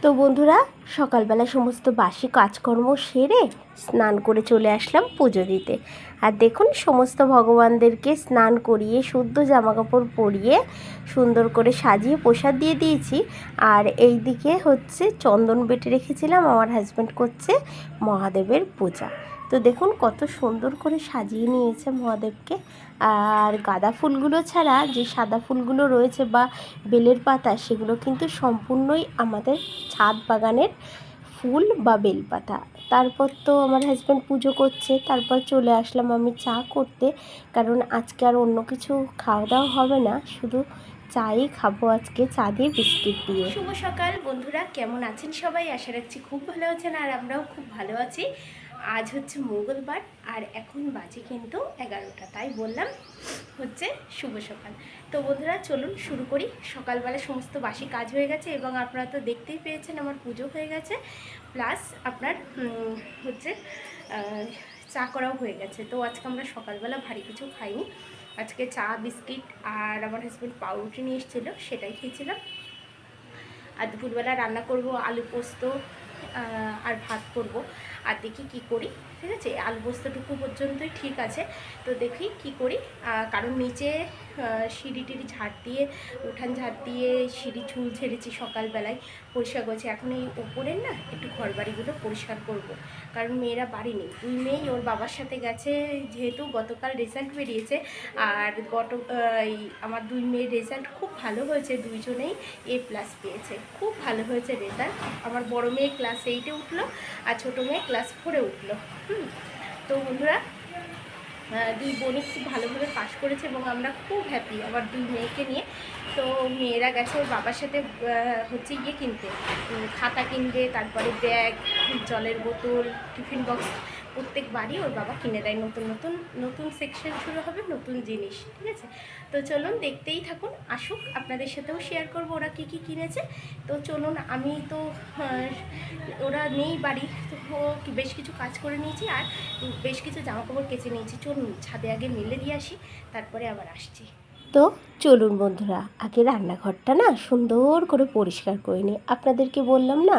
তো বন্ধুরা, সকালবেলা সমস্ত বাসি কাজকর্ম সেরে স্নান করে চলে আসলাম পুজো দিতে। আর দেখুন, সমস্ত ভগবানদেরকে স্নান করিয়ে শুদ্ধ জামাকাপড় পরিয়ে সুন্দর করে সাজিয়ে প্রসাদ দিয়ে দিয়েছি। আর এই দিকে হচ্ছে চন্দন বেটে রেখেছিলাম, আমার হাজব্যান্ড করছে মহাদেবের পূজা। তো দেখুন কত সুন্দর করে সাজিয়ে নিয়েছে মহাদেবকে। আর গাঁদা ফুলগুলো ছাড়া যে সাদা ফুলগুলো রয়েছে বা বেলের পাতা, সেগুলো কিন্তু সম্পূর্ণই আমাদের ছাদ বাগানের ফুল বা বেলপাতা। তারপর তো আমার হাজব্যান্ড পুজো করছে, তারপর চলে আসলাম আমি চা করতে, কারণ আজকে আর অন্য কিছু খাওয়া দাওয়া হবে না, শুধু চাই খাবো আজকে, চা দিয়ে বিস্কিট দিয়ে। শুভ সকাল বন্ধুরা, কেমন আছেন সবাই? আশা রাখছি খুব ভালো আছেন, আর আমরাও খুব ভালো আছি। আজ হচ্ছে মঙ্গলবার আর এখন বাজে কিন্তু 11টা, তাই বললাম হচ্ছে শুভ সকাল। তো বন্ধুরা চলুন শুরু করি। সকালবেলা সমস্ত বাসি কাজ হয়ে গেছে এবং আপনারা তো দেখতেই পেয়েছেন আমার পুজো হয়ে গেছে, প্লাস আপনার হচ্ছে চা করাও হয়ে গেছে। তো আজকে আমরা সকালবেলা ভারী কিছু খাইনি, আজকে চা বিস্কিট আর আমার হাজব্যান্ড পাউরুটি নিয়ে এসেছিলো, সেটাই খেয়েছিলাম। আর দুপুরবেলা রান্না করব আলু পোস্ত আর ভাত করব। আর দেখি কি করি, ঠিক আছে? আলু পোস্তটুকু পর্যন্তই ঠিক আছে, তো দেখি কি করি। কারণ নিচে সিঁড়ি টিড়ি ঝাড় দিয়ে, উঠান ঝাড় দিয়ে সিঁড়ি ঝুল ঝেড়েছি সকালবেলায়, পরিষ্কার করেছি। এখন এই উপরের না একটু ঘর বাড়িগুলো পরিষ্কার করব, কারণ মেয়েরা বাড়ি নেই, দুই মেয়েই ওর বাবার সাথে গেছে, যেহেতু গতকাল রেজাল্ট বেরিয়েছে। আর আমার দুই মেয়ের রেজাল্ট খুব ভালো হয়েছে, দুইজনেই A+ পেয়েছে, খুব ভালো হয়েছে রেজাল্ট। আমার বড় মেয়ে ক্লাস 8-এ উঠলো আর ছোটো মেয়ে ক্লাস 4-এ উঠলো। তো বন্ধুরা, দুই বোনই খুব ভালোভাবে পাশ করেছে এবং আমরা খুব হ্যাপি আমার দুই মেয়েকে নিয়ে। তো মেয়েরা গেছে ওর বাবার সাথে হচ্ছে কিনতে, খাতা কিনবে, তারপরে ব্যাগ, জলের বোতল, টিফিন বক্স, প্রত্যেক বাড়ি ওর বাবা কিনে দেয়। নতুন নতুন নতুন সেকশন শুরু হবে, নতুন জিনিস, ঠিক আছে? তো চলুন দেখতেই থাকুন, আসুক, আপনাদের সাথেও শেয়ার করবো ওরা কী কী কিনেছে। তো চলুন, আমি তো ওরা নেই বাড়ি, তো বেশ কিছু কাজ করে নিয়েছি আর বেশ কিছু জামাকাপড় কেচে নিয়েছি। চলুন ছাদে আগে মেলে দিয়ে আসি, তারপরে আবার আসছি। তো চলুন বন্ধুরা, আগে রান্নাঘরটা না সুন্দর করে পরিষ্কার করে নিই। আপনাদেরকে বললাম না,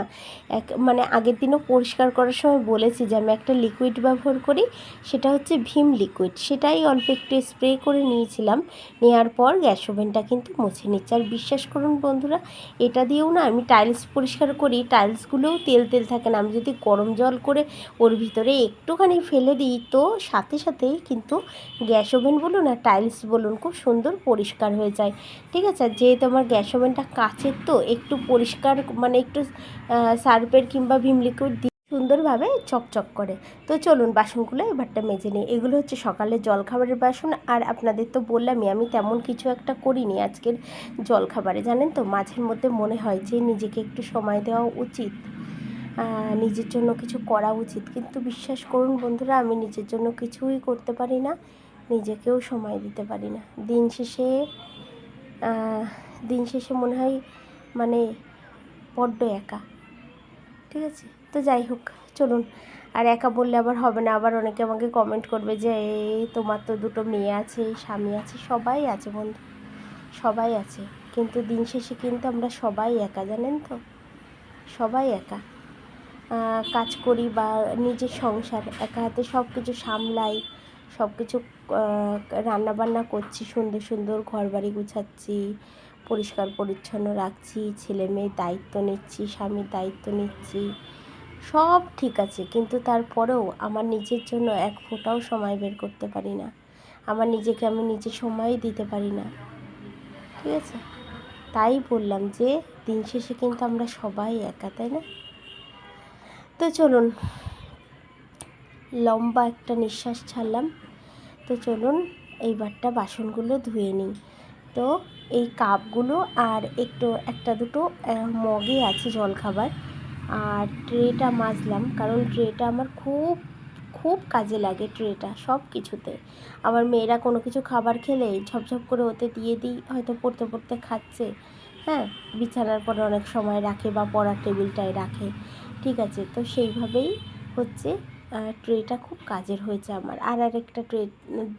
মানে আগের দিনও পরিষ্কার করার সময় বলেছি যে আমি একটা লিকুইড ব্যবহার করি, সেটা হচ্ছে ভিম লিকুইড। সেটাই অল্প একটু স্প্রে করে নিয়েছিলাম, নেওয়ার পর গ্যাস ওভেনটা কিন্তু মুছে নিচ্ছে। আর বিশ্বাস করুন বন্ধুরা, এটা দিয়েও না আমি টাইলস পরিষ্কার করি, টাইলসগুলোও তেল তেল থাকে না। আমি যদি গরম জল করে ওর ভিতরে একটুখানি ফেলে দিই, তো সাথে সাথেই কিন্তু গ্যাস ওভেন বলুন আর টাইলস বলুন খুব সুন্দর পরিষ্কার হয়ে যায়, ঠিক আছে? আর যেহেতু আমার গ্যাস ওভেনটা কাচের, তো একটু পরিষ্কার মানে একটু সার্ফের কিংবা ভিম লিকুইড দিয়ে সুন্দরভাবে চকচক করে। তো চলুন বাসনগুলো এবারটা মেজে নিই। এগুলো হচ্ছে সকালের জলখাবারের বাসন। আর আপনাদের তো বললামই আমি তেমন কিছু একটা করিনি আজকের জলখাবারে, জানেন তো, মাঝের মধ্যে মনে হয় যে নিজেকে একটু সময় দেওয়া উচিত, নিজের জন্য কিছু করা উচিত। কিন্তু বিশ্বাস করুন বন্ধুরা, আমি নিজের জন্য কিছুই করতে পারি না, নিজেকেও সময় দিতে পারি না। দিন শেষে মনে হয় মানে বড্ড একা, ঠিক আছে? তো যাই হোক, চলুন। আর একা বললে আবার হবে না, আবার অনেকে আমাকে কমেন্ট করবে যে এই তোমার তো দুটো মেয়ে আছে, স্বামী আছে, সবাই আছে বন্ধু, সবাই আছে, কিন্তু দিন শেষে কিন্তু আমরা সবাই একা, জানেন তো, সবাই একা। কাজ করি বা নিজের সংসার, একা হাতে সব কিছু সামলাই, সব কিছু রান্নাবান্না করছি, সুন্দর সুন্দর ঘর বাড়ি গুছাচ্ছি, পরিষ্কার পরিচ্ছন্ন রাখছি, ছেলে মেয়ের দায়িত্ব নিচ্ছি, স্বামীর দায়িত্ব নিচ্ছি, সব ঠিক আছে, কিন্তু তারপরেও আমার নিজের জন্য এক ফোঁটাও সময় বের করতে পারি না। আমার নিজেকে আমি নিজে সময়ই দিতে পারি না, ঠিক আছে? তাই বললাম যে দিন শেষে কিন্তু আমরা সবাই একা, তাই না? তো চলুন, লম্বা একটা নিঃশ্বাস ছাড়লাম। তো চলুন এইবারটা বাসনগুলো ধুয়ে নিই। তো এই কাপগুলো আর একটু একটা দুটো মগে আছে জলখাবার, আর ট্রেটা মাজলাম, কারণ ট্রেটা আমার খুব খুব কাজে লাগে, ট্রেটা সব কিছুতে। আমার মেয়েরা কোনো কিছু খাবার খেলে ঝপঝপ করে ওতে দিয়ে দিই, হয়তো পড়তে পড়তে খাচ্ছে, হ্যাঁ, বিছানার পরে অনেক সময় রাখে বা পড়ার টেবিলটায় রাখে, ঠিক আছে? তো সেইভাবেই হচ্ছে ট্রেটা খুব কাজের হয়েছে আমার। আর আরেকটা ট্রে,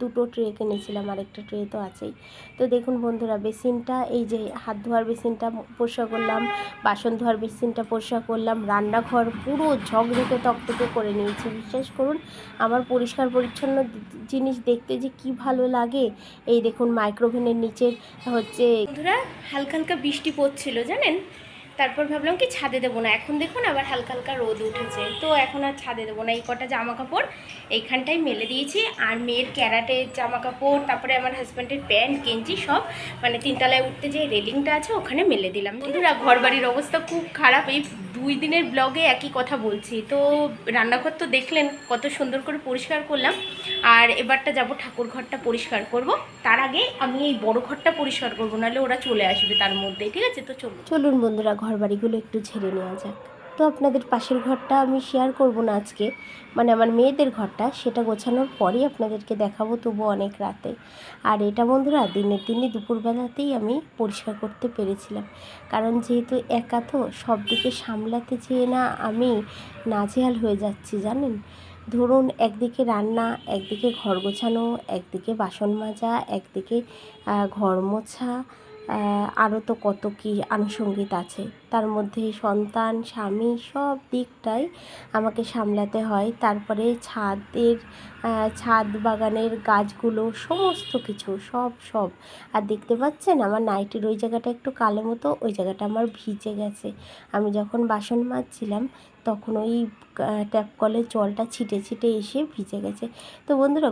দুটো ট্রে কিনেছিলাম, আরেকটা ট্রে তো আছেই। তো দেখুন বন্ধুরা, বেসিনটা, এই যে হাত ধোয়ার বেসিনটা পরিষ্কার করলাম, বাসন ধোয়ার বেসিনটা পরিষ্কার করলাম, রান্নাঘর পুরো ঝকঝকে তকতকে করে নিয়েছি। বিশ্বাস করুন, আমার পরিষ্কার পরিচ্ছন্ন জিনিস দেখতে যে কি ভালো লাগে। এই দেখুন মাইক্রোওভেনের নিচের হচ্ছে বন্ধুরা হালকা হালকা বৃষ্টি পড়ছিল জানেন। তারপর ভাবলাম কি ছাদে দেবো না, এখন দেখুন আবার হালকা হালকা রোদ উঠেছে, তো এখন আর ছাদে দেবো না। এই কটা জামা কাপড় এইখানটাই মেলে দিয়েছি, আর মেয়ের ক্যারাটের জামা কাপড়, তারপরে আমার হাজব্যান্ডের প্যান্ট গেঞ্জি সব মানে তিনতলায় উঠতে যে রেলিংটা আছে ওখানে মেলে দিলাম। বন্ধুরা ঘর বাড়ির অবস্থা খুব খারাপ, এই 2 দিনের ব্লগে একই কথা বলছি। তো রান্নাঘর তো দেখলেন কত সুন্দর করে পরিষ্কার করলাম, আর এবারটা যাব ঠাকুর ঘরটা পরিষ্কার করব। তার আগে আমি এই বড় ঘরটা পরিষ্কার করবো, নাহলে ওরা চলে আসবে তার মধ্যে। ঠিক আছে, তো চলুন বন্ধুরা ঘর বাড়িগুলো একটু ঝেড়ে নেওয়া যাক। তো আপনাদের পাশের ঘরটা আমি শেয়ার করব না আজকে, মানে আমার মেয়েদের ঘরটা, সেটা গোছানোর পরেই আপনাদেরকে দেখাবো, তবু অনেক রাতে। আর এটা বন্ধুরা দিনের দিনই দুপুরবেলাতেই আমি পরিষ্কার করতে পেরেছিলাম, কারণ যেহেতু একা তো সব দিকে সামলাতে চেয়ে না আমি নাজেহাল হয়ে যাচ্ছি জানেন। ধরুন একদিকে রান্না, একদিকে ঘর গোছানো, একদিকে বাসন মাজা, একদিকে ঘর মোছা, আরও তো কত কী আনুষঙ্গিক আছে, তার মধ্যে সন্তান, স্বামী, সব দিকটাই আমাকে সামলাতে হয়। তারপরে ছাদ বাগানের গাছগুলো, সমস্ত কিছু সব। আর দেখতে পাচ্ছেন আমার নাইটির ওই জায়গাটা একটু কালো মতো, ওই জায়গাটা আমার ভিজে গেছে। আমি যখন বাসন মাজছিলাম তখন ওই ট্যাপ কলের জলটা ছিটে ছিটে এসে ভিজে গেছে। তো বন্ধুরা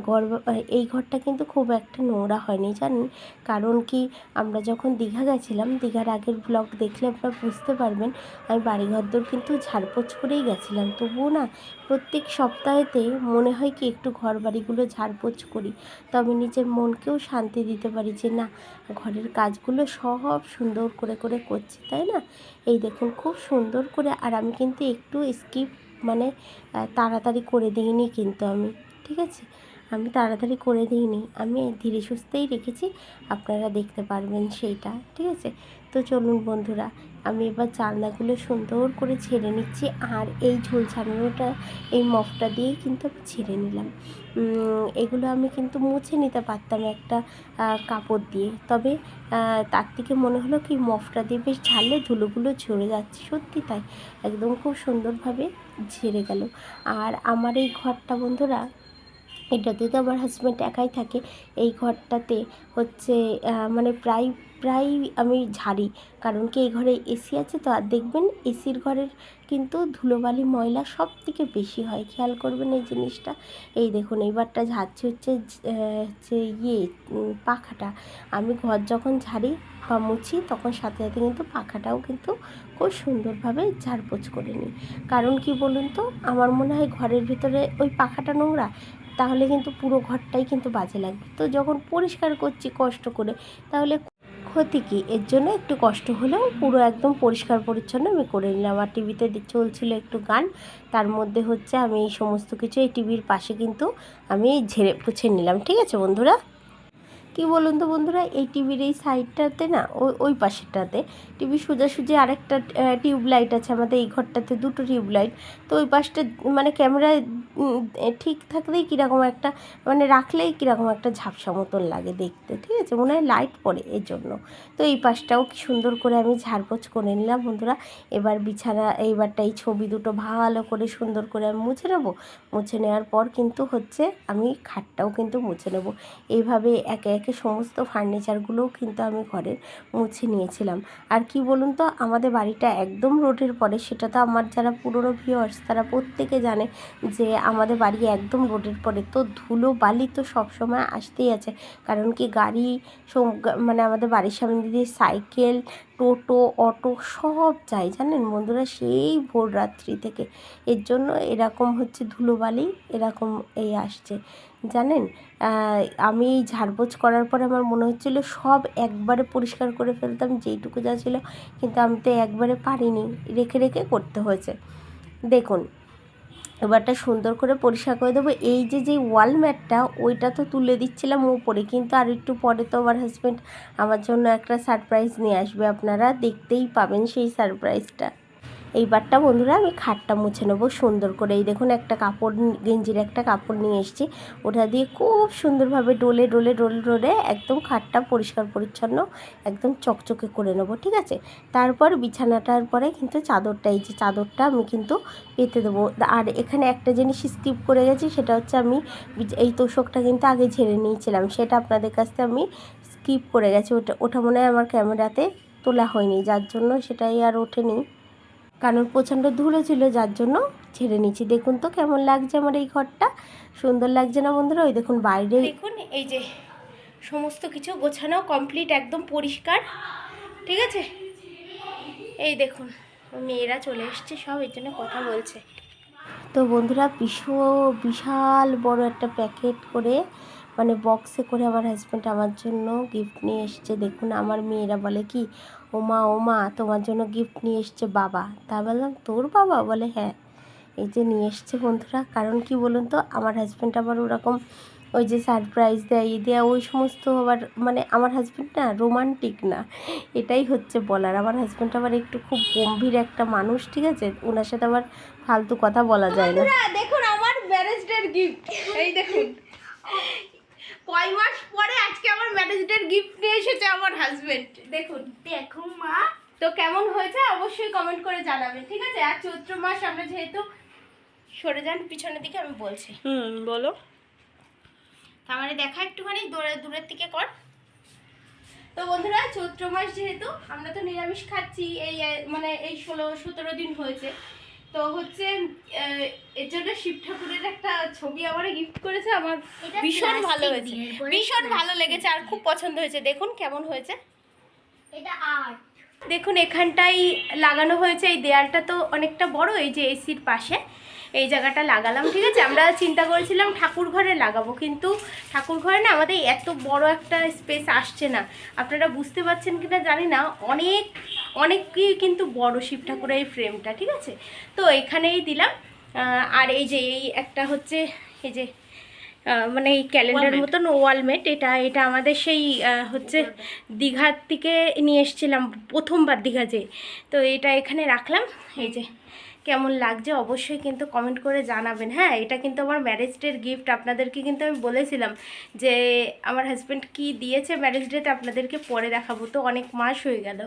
এই ঘরটা কিন্তু খুব একটা নোংরা হয়নি জানেন, কারণ কি আমরা যখন দীঘা গেছিলাম, দীঘার আগের ব্লগ দেখলে আপনারা বুঝতে পারবেন, আমি বাড়িঘরদোর কিন্তু ঝাড়পোছ করেই গেছিলাম। তবুও না প্রত্যেক সপ্তাহেতে মনে হয় কি একটু ঘর বাড়িগুলো ঝাড়পোছ করি, তবে নিজের মনকেও শান্তি দিতে পারি যে না ঘরের কাজগুলো সব সুন্দর করে করে করছি, তাই না। এই দেখুন খুব সুন্দর করে, আর আমি কিন্তু একটু স্কিপ মানে তাড়াতাড়ি করে দিইনি কিন্তু আমি, ঠিক আছে, আমি তাড়াতাড়ি করে দিইনি, আমি ধীরে সুস্থেই রেখেছি, আপনারা দেখতে পারবেন সেইটা, ঠিক আছে। তো চলুন বন্ধুরা, আমি এবার জানলাগুলো সুন্দর করে ছেড়ে নিচ্ছি, আর এই ঝোল ছাড়ানোটা এই মফটা দিয়েই কিন্তু আমি ছেড়ে নিলাম। এগুলো আমি কিন্তু মুছে নিতে পারতাম একটা কাপড় দিয়ে, তবে তার থেকে মনে হলো কি মফটা দিয়ে বেশ ঝাড়লে ধুলোগুলো ঝরে যাচ্ছে, সত্যি তাই, একদম খুব সুন্দরভাবে ঝেড়ে গেল। আর আমার এই ঘরটা বন্ধুরা, এটাতে তো আমার হাজব্যান্ড একাই থাকে, এই ঘরটাতে হচ্ছে মানে প্রায় আমি ঝাড়ি, কারণ কি এই ঘরে এসি আছে তো। আর দেখবেন এসির ঘরের কিন্তু ধুলোবালি ময়লা সব থেকে বেশি হয়, খেয়াল করবেন এই জিনিসটা। এই দেখুন এইবারটা ঝাড়ছি হচ্ছে যে পাখাটা, আমি ঘর যখন ঝাড়ি বা মুছি তখন সাথে সাথে কিন্তু পাখাটাও কিন্তু খুব সুন্দরভাবে ঝাড়পোছ করে নিই। কারণ কি বলুন তো, আমার মনে হয় ঘরের ভিতরে ওই পাখাটা নোংরা, তাহলে কিন্তু পুরো ঘরটাই কিন্তু বাজে লাগবে। তো যখন পরিষ্কার করছি কষ্ট করে, তাহলে ক্ষতি কী, এর জন্য একটু কষ্ট হলেও পুরো একদম পরিষ্কার পরিচ্ছন্ন আমি করে নিলাম। আর টিভিতে চলছিল একটু গান, তার মধ্যে হচ্ছে আমি এই সমস্ত কিছু এই টিভির পাশে কিন্তু আমি ঝেড়ে পুছে নিলাম, ঠিক আছে বন্ধুরা। কি বলুন তো বন্ধুরা, এই টিভির এই সাইডটাতে না, ওই পাশেরটাতে টিভির সোজাসুজি আরেকটা টিউবলাইট আছে, আমাদের এই ঘরটাতে দুটো টিউবলাইট। তো ওই পাশটা মানে ক্যামেরায় ঠিক থাকলেই কীরকম একটা মানে রাখলেই কীরকম একটা ঝাপসা মতন লাগে দেখতে, ঠিক আছে, মনে হয় লাইট পড়ে এই জন্য। তো এই পাশটাও কি সুন্দর করে আমি ঝাড়পোছ করে নিলাম বন্ধুরা। এবার বিছানা, এইবারটা এই ছবি দুটো ভালো করে সুন্দর করে আমি মুছে নেবো। মুছে নেওয়ার পর কিন্তু হচ্ছে আমি খাটটাও কিন্তু মুছে নেবো। এইভাবে একে একে সমস্ত ফার্নিচারগুলোও কিন্তু আমি ঘরে মুছে নিয়েছিলাম। আর কি বলুন তো, আমাদের বাড়িটা একদম রোডের পরে, সেটা তো আমার যারা পুরনো ভিউয়ার্স তারা প্রত্যেকে জানে যে আমাদের বাড়ি একদম রোডের পরে। তো ধুলো বালি তো সবসময় আসতেই আছে, কারণ কি গাড়ি মানে আমাদের বাড়ির সামনে দিয়ে সাইকেল, টোটো, অটো সব যায় জানেন বন্ধুরা, সেই ভোর রাত্রি থেকে। এর জন্য এরকম হচ্ছে ধুলোবালি এরকম এই আসছে জানেন। আমি এই ঝাড়পোছ করার পরে আমার মনে হচ্ছিলো সব একবারে পরিষ্কার করে ফেলতাম যেইটুকু যা ছিল, কিন্তু আমি তো একবারে পারিনি, রেখে রেখে করতে হয়েছে। দেখুন এবারটা সুন্দর করে পরিষ্কার করে দেবো। এই যে ওয়াল ম্যাটটা ওইটা তো তুলে দিচ্ছিলাম উপরে, কিন্তু আর একটু পরে তো আমার হাজব্যান্ড আমার জন্য একটা সারপ্রাইজ নিয়ে আসবে, আপনারা দেখতেই পাবেন সেই সারপ্রাইজটা। এইবারটা বন্ধুরা আমি খাটটা মুছে নেবো সুন্দর করে। এই দেখুন একটা কাপড়, গেঞ্জির একটা কাপড় নিয়ে এসেছি, ওটা দিয়ে খুব সুন্দরভাবে ডলে ডলে ডলে ডলে একদম খাটটা পরিষ্কার পরিচ্ছন্ন একদম চকচকে করে নেবো, ঠিক আছে। তারপর বিছানাটার পরে কিন্তু চাদরটা, এই যে চাদরটা আমি কিন্তু পেতে দেবো। আর এখানে একটা জিনিস স্কিপ করে গেছি, সেটা হচ্ছে আমি এই তোষকটা কিন্তু আগে ঝেড়ে নিয়েছিলাম, সেটা আপনাদের কাছ থেকে আমি স্কিপ করে গেছি। ওটা মনে হয় আমার ক্যামেরাতে তোলা হয়নি, যার জন্য সেটাই আর ওঠেনি, কারণ প্রচণ্ড ধুলো ছিল, যার জন্য ছেড়ে নিচ্ছি। দেখুন তো কেমন লাগছে আমার এই ঘরটা, সুন্দর লাগছে না বন্ধুরা? ওই দেখুন বাইরে, দেখুন এই যে সমস্ত কিছু গোছানো কমপ্লিট, একদম পরিষ্কার, ঠিক আছে। এই দেখুন মেয়েরা চলে এসছে সব, এর জন্য কথা বলছে। তো বন্ধুরা বিশাল বড় একটা প্যাকেট করে, মানে বক্সে করে আমার হাজব্যান্ড আমার জন্য গিফট নিয়ে এসছে। দেখুন আমার মেয়েরা বলে কি, ওমা তোমার জন্য গিফট নিয়ে এসছে বাবা। তা বললাম তোর বাবা? বলে হ্যাঁ, এই যে নিয়ে এসছে বন্ধুরা। কারণ কি বলুন তো, আমার হাজব্যান্ড আবার ওরকম ওই যে সারপ্রাইজ দেয় দেয়া ওই সমস্ত আবার, মানে আমার হাজব্যান্ড না রোমান্টিক না, এটাই হচ্ছে বলার। আমার হাজব্যান্ড আবার একটু খুব গম্ভীর একটা মানুষ, ঠিক আছে, ওনার সাথে আবার ফালতু কথা বলা যায় না। দেখুন আমার ম্যারেজ ডের গিফট, এই দেখুন কয় মাস পরে আজকে আমার ম্যারেজ ডের গিফট নিয়ে এসেছে আমার হাজব্যান্ড। দেখুন দেখো মা, তো কেমন হয়েছে অবশ্যই কমেন্ট করে জানাবেন, ঠিক আছে। আর চৈত্র মাস আমরা যেহেতু, সরে যান পিছনের দিকে, আমি বলছি। বলো। তার মানে দেখা একটুখানি দূরের থেকে কর। তো বন্ধুরা চৈত্র মাস যেহেতু আমরা তো নিরামিষ খাচ্ছি, এই মানে এই 16-17 দিন হয়েছে, তো হচ্ছে এর জন্য শিব ঠাকুরের একটা ছবি আমার গিফট করেছে। আমার ভীষণ ভালো হয়েছে, ভীষণ ভালো লেগেছে আর খুব পছন্দ হয়েছে। দেখুন কেমন হয়েছে, এটা আর্ট। দেখুন এখানটাই লাগানো হয়েছে, এই দেয়ালটা তো অনেকটা বড়, এই যে এসির পাশে এই জায়গাটা লাগালাম, ঠিক আছে। আমরা চিন্তা করেছিলাম ঠাকুর ঘরে লাগাবো, কিন্তু ঠাকুর ঘরে না আমাদের এত বড় একটা স্পেস আসছে না। আপনারা বুঝতে পারছেন কিনা জানি না, অনেকই কিন্তু বড় শিব ঠাকুরের এই ফ্রেমটা, ঠিক আছে। তো এখানেই দিলাম। আর এই যে এই একটা হচ্ছে এই যে মানে এই ক্যালেন্ডার মতন ওয়ালমেট, এটা আমাদের সেই হচ্ছে দীঘার থেকে নিয়ে এসেছিলাম প্রথমবার দীঘা যে, তো এটা এখানে রাখলাম। এই যে কেমন লাগছে অবশ্যই কিন্তু কমেন্ট করে জানাবেন। হ্যাঁ, এটা কিন্তু আমার ম্যারেজ ডের গিফট। আপনাদেরকে কিন্তু আমি বলেছিলাম যে আমার হাজব্যান্ড কি দিয়েছে ম্যারেজ ডেতে আপনাদেরকে পরে দেখাবো, তো অনেক মাস হয়ে গেল,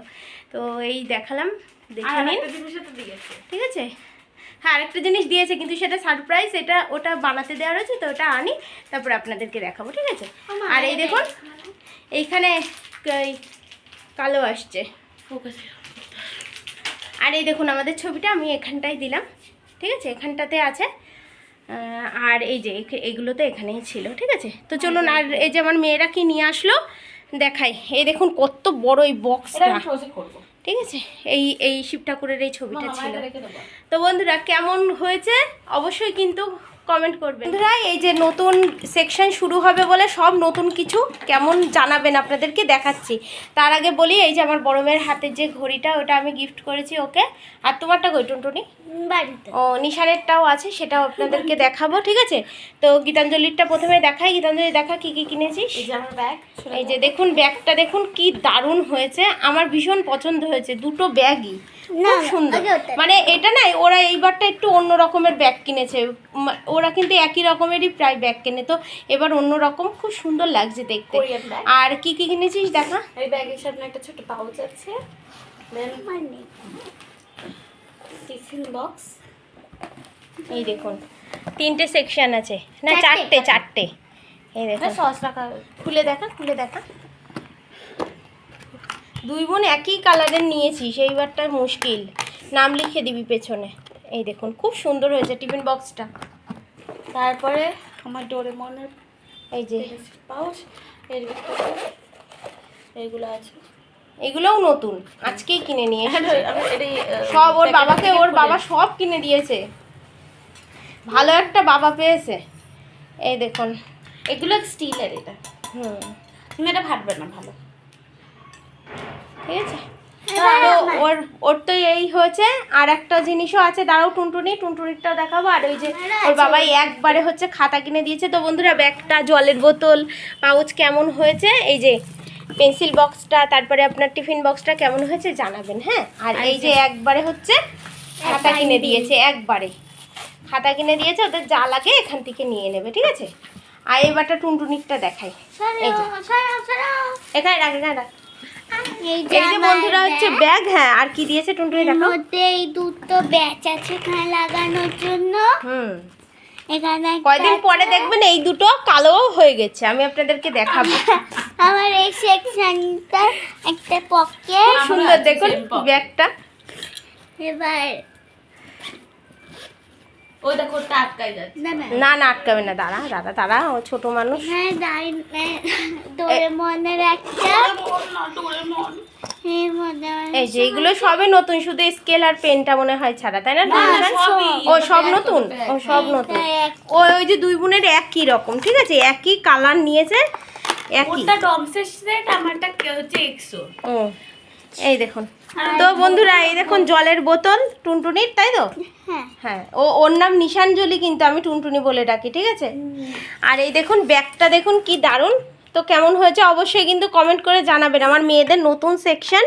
তো এই দেখালাম, দেখে নিন, ঠিক আছে। হ্যাঁ আরেকটা জিনিস দিয়েছে, কিন্তু সেটা সারপ্রাইজ, ওটা বানাতে দেওয়া রয়েছে, তো ওটা আনি তারপর আপনাদেরকে দেখাবো, ঠিক আছে। আর এই দেখুন এইখানে কালো আসছে, আর এই দেখুন আমাদের ছবিটা আমি এখানটায় দিলাম, ঠিক আছে, এখানটাতে আছে। আর এই যে এগুলো তো এখানেই ছিল, ঠিক আছে। তো চলুন, আর এই যে আমার মেয়েরা কি নিয়ে আসলো দেখাই। এই দেখুন কত বড় এই বক্সটা, ঠিক আছে। এই শিব ঠাকুরের এই ছবিটা ছিল। তো বন্ধুরা কেমন হয়েছে অবশ্যই কিন্তু কমেন্ট করবেন। বন্ধুরা এই যে নতুন সেকশন শুরু হবে বলে সব নতুন কিছু কেমন জানাবেন, আপনাদেরকে দেখাচ্ছি। তার আগে বলি, এই যে আমার বড় মেয়ের হাতের যে ঘড়িটা, ওটা আমি গিফট করেছি ওকে। আর তোমারটা কই টুনটুনি? বাড়িতে। ও নিশানেরটাও আছে, সেটাও আপনাদেরকে দেখাবো, ঠিক আছে। তো গীতাঞ্জলিরটা প্রথমে দেখাই। গীতাঞ্জলি দেখা কি কি কিনেছিস। এই যে আমার ব্যাগ, এই যে দেখুন ব্যাগটা দেখুন কি দারুণ হয়েছে, আমার ভীষণ পছন্দ হয়েছে। দুটো ব্যাগই খুব সুন্দর, মানে এটা না ওরা এইবারটা একটু অন্য রকমের ব্যাগ কিনেছে, ওরা কিন্তু একই রকমেরই প্রায় ব্যাগ কেনে, তো এবার অন্য রকম খুব সুন্দর লাগছে দেখতে। আর কি কি কিনেছিস দেখা। এই ব্যাগের সামনে একটা ছোট পাউচ আছে, টিফিন বক্স, এই দেখুন 3টে সেকশন আছে, না 4টে। এই দেখুন সস রাখা, খুলে দেখা। দুই বোন একই কালারের নিয়েছি, সেইবারটা মুশকিল, নাম লিখে দিবি পেছনে। এই দেখুন খুব সুন্দর হয়েছে টিফিন বক্সটা। তারপরে আমার ডোরেমনের এই যে পাউচ, এর ভিতরে এইগুলো আছে, এগুলোও নতুন, আজকেই কিনে নিয়ে এসেছে সব। ওর বাবা সব কিনে দিয়েছে, ভালো একটা বাবা পেয়েছে। এই দেখুন এগুলো স্টিলের, এটা তুমি এটা ভাববে না ভালো, ঠিক আছে। তো ওর তো এই হয়েছে। আর একটা জিনিসও আছে, দাঁড়াও টুনটুনিরটাও দেখাবো। আর ওই যে ওর বাবাই একবারে হচ্ছে খাতা কিনে দিয়েছে। তো বন্ধুরা ব্যাগটা, জলের বোতল, পাউচ কেমন হয়েছে, এই যে পেন্সিল বক্সটা, তারপরে আপনার টিফিন বক্সটা কেমন হয়েছে জানাবেন। হ্যাঁ, আর এই যে একবারে হচ্ছে খাতা কিনে দিয়েছে, একবারে খাতা কিনে দিয়েছে, ওদের যা লাগে এখান থেকে নিয়ে নেবে, ঠিক আছে। আর এবারটা টুনটুনিরটা দেখাই, এই যে এখানে রাখ, এখানে রাখ। এই যে বন্ধুরা হচ্ছে ব্যাগ। হ্যাঁ, আর কি দিয়েছে টুনটুনি দেখো। এই দুটো ব্যাচ আছে এখানে লাগানোর জন্য। এখানে কয়দিন পরে দেখবেন এই দুটো কালো হয়ে গেছে, আমি আপনাদেরকে দেখাবো। আমার এই সেকশনটা একটা পকেট, সুন্দর দেখুন ব্যাগটা। এবার ও দেখো ওটা আটকাই যাচ্ছে। না না, আটকাবে না, দাঁড়া দাঁড়া দাঁড়া, ও ছোট মানুষ। হ্যাঁ, ডোরেমনের একটা, এই যে এগুলো সবই নতুন, শুধু স্কেল আর পেনটা মনে হয় ছাড়া, তাই না? ও সব নতুন, ও সব নতুন। ওই যে দুই বোনের একই রকম, ঠিক আছে, একই কালার নিয়েছে, একই। ওটা ডমসের সেট, আমারটা হচ্ছে এক্সো। ও এই দেখুন তো বন্ধুরা, এই দেখুন জলের বোতল টুনটুনির, তাই তো? হ্যাঁ, ওর নাম নিশাঞ্জলি, কিন্তু আমি টুনটুনি বলে ডাকি, ঠিক আছে। আর এই দেখুন ব্যাগটা দেখুন কি দারুণ। তো কেমন হয়েছে অবশ্যই কিন্তু কমেন্ট করে জানাবেন। আমার মেয়েদের নতুন সেকশন,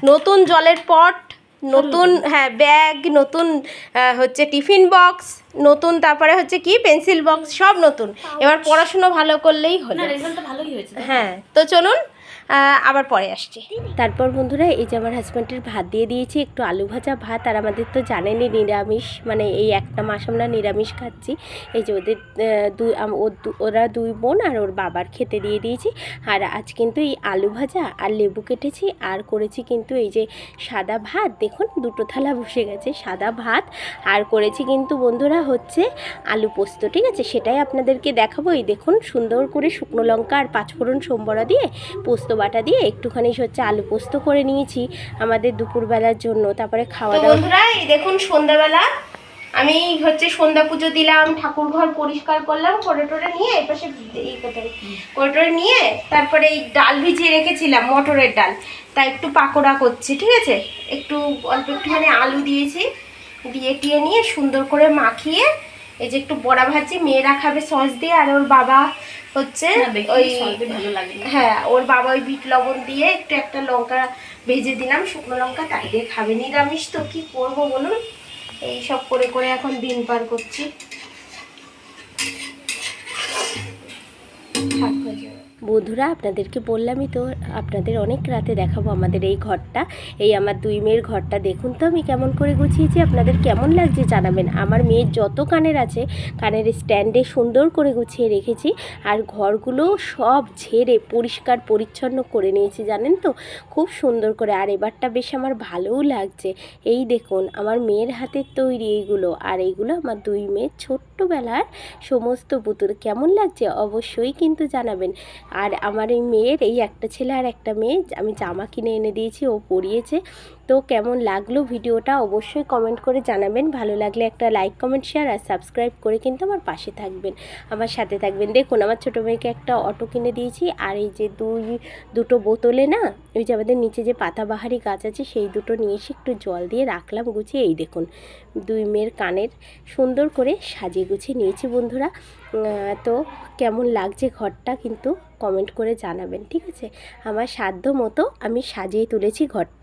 নতুন জলের পট, নতুন হ্যাঁ ব্যাগ, নতুন হচ্ছে টিফিন বক্স, নতুন তারপরে হচ্ছে কি পেন্সিল বক্স, সব নতুন। এবার পড়াশুনো ভালো করলেই হলো। না, রেজাল্ট তো ভালোই হয়েছে। হ্যাঁ, তো চলুন আবার পরে আসছি। তারপর বন্ধুরা, এই যে আমার হাজব্যান্ডের ভাত দিয়ে দিয়েছি, একটু আলু ভাজা ভাত। আর আমাদের তো জানেনই নিরামিষ, মানে এই একটা মাস আমরা নিরামিষ খাচ্ছি। এই যে ওদের ওরা দুই বোন আর ওর বাবার খেতে দিয়ে দিয়েছি। আর আজ কিন্তু এই আলু ভাজা আর লেবু কেটেছি, আর করেছি কিন্তু এই যে সাদা ভাত। দেখুন দুটো থালা বসে গেছে, সাদা ভাত। আর করেছি কিন্তু বন্ধুরা হচ্ছে আলু পোস্ত, ঠিক আছে, সেটাই আপনাদেরকে দেখাবো। এই দেখুন সুন্দর করে শুকনো লঙ্কা আর পাঁচফোড়ন সোমবড়া দিয়ে পোস্ত বাটা দিয়ে একটুখানি হচ্ছে আলু পোস্ত করে নিয়েছি আমাদের দুপুরবেলার জন্য। তারপরে খাওয়া দাওয়া। বন্ধুরা এই দেখুন সন্ধ্যাবেলা আমি হচ্ছে সন্ধ্যা পুজো দিলাম, ঠাকুর ঘর পরিষ্কার করলাম, করে টোরে নিয়ে এই পাশে এই কোথায় করে টোরে নিয়ে তারপরে এই ডাল ভিজিয়ে রেখেছিলাম, মটরের ডাল, তাই একটু পাকোড়া করছি, ঠিক আছে। একটু অল্প একটুখানি আলু দিয়েছি, দিয়ে টিয়ে নিয়ে সুন্দর করে মাখিয়ে এই যে একটু বড়া ভাজি, মেয়েরা খাবে সস দিয়ে, আর ওর বাবা হচ্ছে ওই ভালো লাগে। হ্যাঁ, ওর বাবা ওই বিট লবণ দিয়ে একটু একটা লঙ্কা ভেজে দিলাম, শুকনো লঙ্কা, তাই দিয়ে খাবে। নিরামিষ তো কি করবো বলুন, এই সব করে করে এখন দিন পার করছি। বন্ধুরা আপনাদেরকে বললামই তো, আপনাদের অনেক রাতে দেখাবো আমাদের এই ঘরটা, এই আমার দুই মেয়ের ঘরটা। দেখুন তো আমি কেমন করে গুছিয়েছি, আপনাদের কেমন লাগছে জানাবেন। আমার মেয়ের যত কানের আছে কানের স্ট্যান্ডে সুন্দর করে গুছিয়ে রেখেছি, আর ঘরগুলো সব ঝেড়ে পরিষ্কার পরিচ্ছন্ন করে নিয়েছি, জানেন তো, খুব সুন্দর করে। আর এবারটা বেশ আমার ভালোও লাগছে। এই দেখুন আমার মেয়ের হাতের তৈরি এইগুলো, আর এইগুলো আমার দুই মেয়ের ছোট্টবেলার সমস্ত পুতুল। কেমন লাগছে অবশ্যই কিন্তু জানাবেন। আর আমার এই মেয়ের এই একটা ছেলে আর একটা মেয়ে, আমি জামা কিনে এনে দিয়েছি, ও পরিয়েছে। তো কেমন লাগলো ভিডিওটা অবশ্যই কমেন্ট করে জানাবেন। ভালো লাগলে একটা লাইক কমেন্ট শেয়ার আর সাবস্ক্রাইব করে কিন্তু আমার পাশে থাকবেন, আমার সাথে থাকবেন। দেখুন আমার ছোটো মেয়েকে একটা অটো কিনে দিয়েছি, আর এই যে দুটো বোতলে না, ওই যে আমাদের নিচে যে পাতাবাহারি গাছ আছে সেই দুটো নিয়ে এসে একটু জল দিয়ে রাখলাম গুছিয়ে। এই দেখুন দুই মেয়ের কানের সুন্দর করে সাজিয়ে গুছিয়ে নিয়েছি বন্ধুরা। তো কেমন লাগছে ঘরটা কিন্তু কমেন্ট করে জানাবেন, ঠিক আছে। আমার সাধ্য মতো আমি সাজিয়ে তুলেছি ঘরটা।